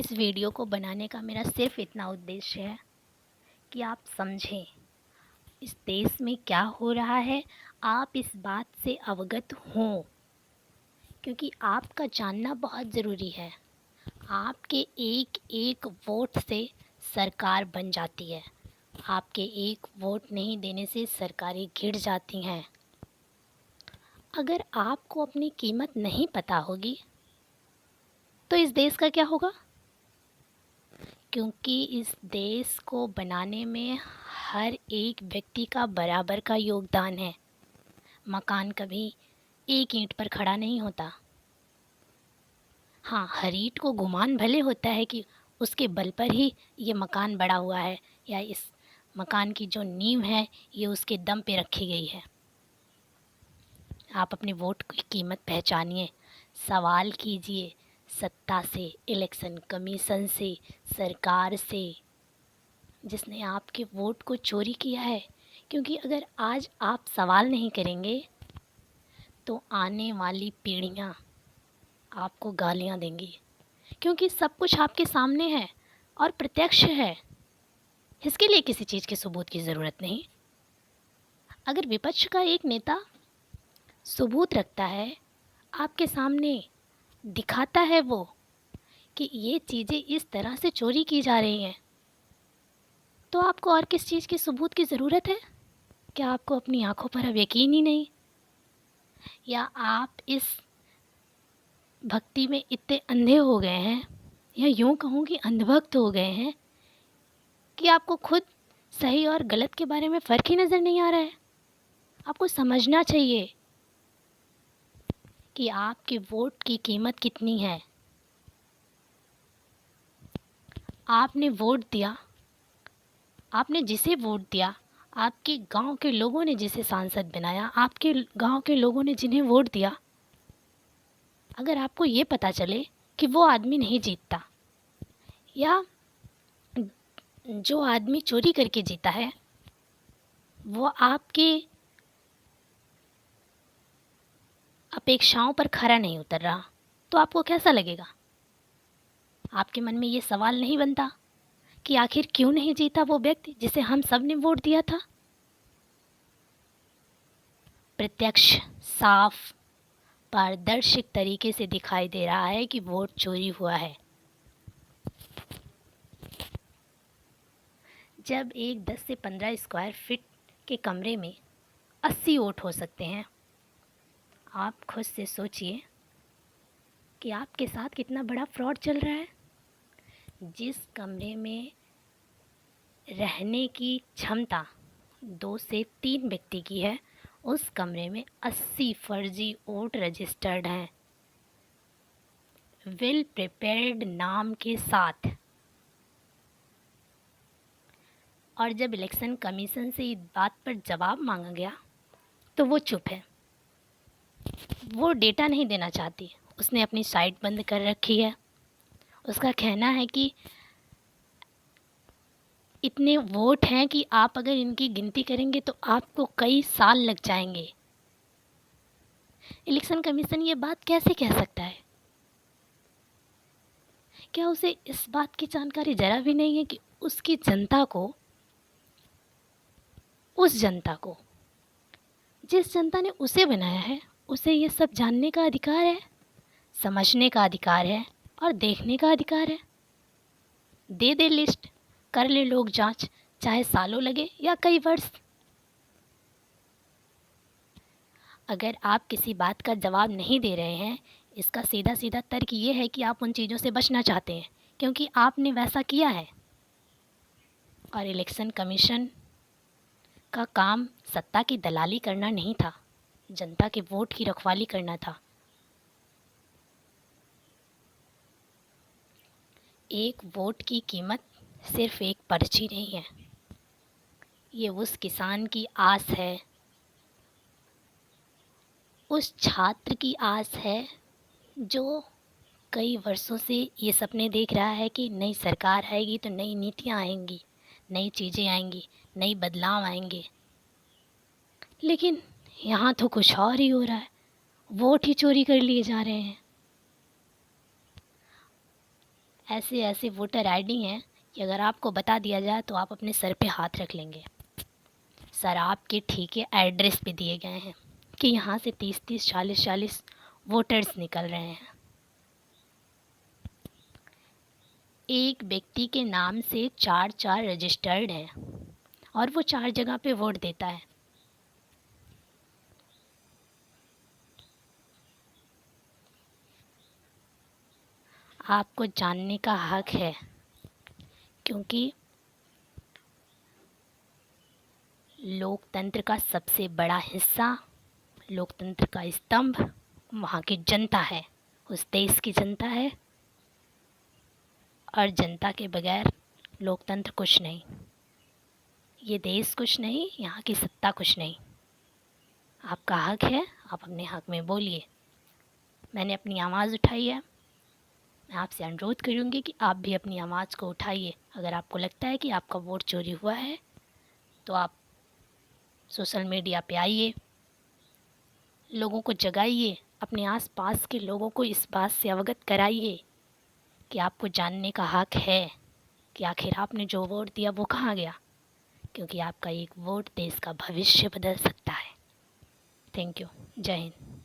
इस वीडियो को बनाने का मेरा सिर्फ़ इतना उद्देश्य है कि आप समझें इस देश में क्या हो रहा है, आप इस बात से अवगत हों, क्योंकि आपका जानना बहुत ज़रूरी है। आपके एक-एक वोट से सरकार बन जाती है। आपके एक वोट नहीं देने से सरकारें गिर जाती हैं। अगर आपको अपनी कीमत नहीं पता होगी, तो इस देश का क्या होगा? क्योंकि इस देश को बनाने में हर एक व्यक्ति का बराबर का योगदान है। मकान कभी एक ईंट पर खड़ा नहीं होता। हाँ, हर ईंट को गुमान भले होता है कि उसके बल पर ही ये मकान बड़ा हुआ है, या इस मकान की जो नींव है ये उसके दम पे रखी गई है। आप अपने वोट की कीमत पहचानिए, सवाल कीजिए सत्ता से, इलेक्शन कमीशन से, सरकार से जिसने आपके वोट को चोरी किया है। क्योंकि अगर आज आप सवाल नहीं करेंगे तो आने वाली पीढ़ियाँ आपको गालियाँ देंगी, क्योंकि सब कुछ आपके सामने है और प्रत्यक्ष है। इसके लिए किसी चीज़ के सबूत की ज़रूरत नहीं। अगर विपक्ष का एक नेता सबूत रखता है, आपके सामने दिखाता है वो कि ये चीज़ें इस तरह से चोरी की जा रही हैं, तो आपको और किस चीज़ के सबूत की ज़रूरत है? क्या आपको अपनी आँखों पर अब यकीन ही नहीं? या आप इस भक्ति में इतने अंधे हो गए हैं, या यूँ कहूँ कि अंधभक्त हो गए हैं, कि आपको खुद सही और गलत के बारे में फ़र्क ही नज़र नहीं आ रहा है? आपको समझना चाहिए कि आपके वोट की कीमत कितनी है। आपने वोट दिया, आपने जिसे वोट दिया, आपके गांव के लोगों ने जिसे सांसद बनाया, आपके गांव के लोगों ने जिन्हें वोट दिया, अगर आपको ये पता चले कि वो आदमी नहीं जीतता, या जो आदमी चोरी करके जीता है वो आपके अपेक्षाओं पर खरा नहीं उतर रहा, तो आपको कैसा लगेगा? आपके मन में ये सवाल नहीं बनता कि आखिर क्यों नहीं जीता वो व्यक्ति जिसे हम सब ने वोट दिया था? प्रत्यक्ष, साफ, पारदर्शी तरीके से दिखाई दे रहा है कि वोट चोरी हुआ है। जब एक 10 से 15 स्क्वायर फीट के कमरे में 80 वोट हो सकते हैं, आप खुद से सोचिए कि आपके साथ कितना बड़ा फ्रॉड चल रहा है। जिस कमरे में रहने की क्षमता 2 से 3 व्यक्ति की है, उस कमरे में 80 फर्जी वोट रजिस्टर्ड हैं, वेल प्रिपेयर्ड नाम के साथ। और जब इलेक्शन कमीशन से इस बात पर जवाब मांगा गया तो वो चुप है। वो डेटा नहीं देना चाहती, उसने अपनी साइट बंद कर रखी है। उसका कहना है कि इतने वोट हैं कि आप अगर इनकी गिनती करेंगे तो आपको कई साल लग जाएंगे। इलेक्शन कमीशन ये बात कैसे कह सकता है? क्या उसे इस बात की जानकारी ज़रा भी नहीं है कि उसकी जनता को, उस जनता को, जिस जनता ने उसे बनाया है, उसे ये सब जानने का अधिकार है, समझने का अधिकार है और देखने का अधिकार है। दे दे लिस्ट, कर ले लोग जांच, चाहे सालों लगे या कई वर्ष। अगर आप किसी बात का जवाब नहीं दे रहे हैं, इसका सीधा सीधा तर्क ये है कि आप उन चीज़ों से बचना चाहते हैं, क्योंकि आपने वैसा किया है। और इलेक्शन कमीशन का काम सत्ता की दलाली करना नहीं था, जनता के वोट की रखवाली करना था। एक वोट की कीमत सिर्फ एक पर्ची नहीं है, ये उस किसान की आस है, उस छात्र की आस है जो कई वर्षों से ये सपने देख रहा है कि नई सरकार आएगी तो नई नीतियाँ आएंगी, नई चीज़ें आएंगी, नई बदलाव आएंगे। लेकिन यहाँ तो कुछ और ही हो रहा है, वोट ही चोरी कर लिए जा रहे हैं। ऐसे ऐसे वोटर आईडी हैं कि अगर आपको बता दिया जाए तो आप अपने सर पे हाथ रख लेंगे। सर आपके ठीक है एड्रेस पे दिए गए हैं कि यहाँ से 30-30, 40-40 वोटर्स निकल रहे हैं। एक व्यक्ति के नाम से 4-4 रजिस्टर्ड है और वो 4 जगह पे वोट देता है। आपको जानने का हक है, क्योंकि लोकतंत्र का सबसे बड़ा हिस्सा, लोकतंत्र का स्तंभ वहाँ की जनता है, उस देश की जनता है। और जनता के बगैर लोकतंत्र कुछ नहीं, ये देश कुछ नहीं, यहाँ की सत्ता कुछ नहीं। आपका हक है, आप अपने हक में बोलिए। मैंने अपनी आवाज़ उठाई है, मैं आपसे अनुरोध करूँगी कि आप भी अपनी आवाज़ को उठाइए। अगर आपको लगता है कि आपका वोट चोरी हुआ है तो आप सोशल मीडिया पे आइए, लोगों को जगाइए, अपने आसपास के लोगों को इस बात से अवगत कराइए कि आपको जानने का हक है कि आखिर आपने जो वोट दिया वो कहाँ गया, क्योंकि आपका एक वोट देश का भविष्य बदल सकता है। Thank you. जय हिंद।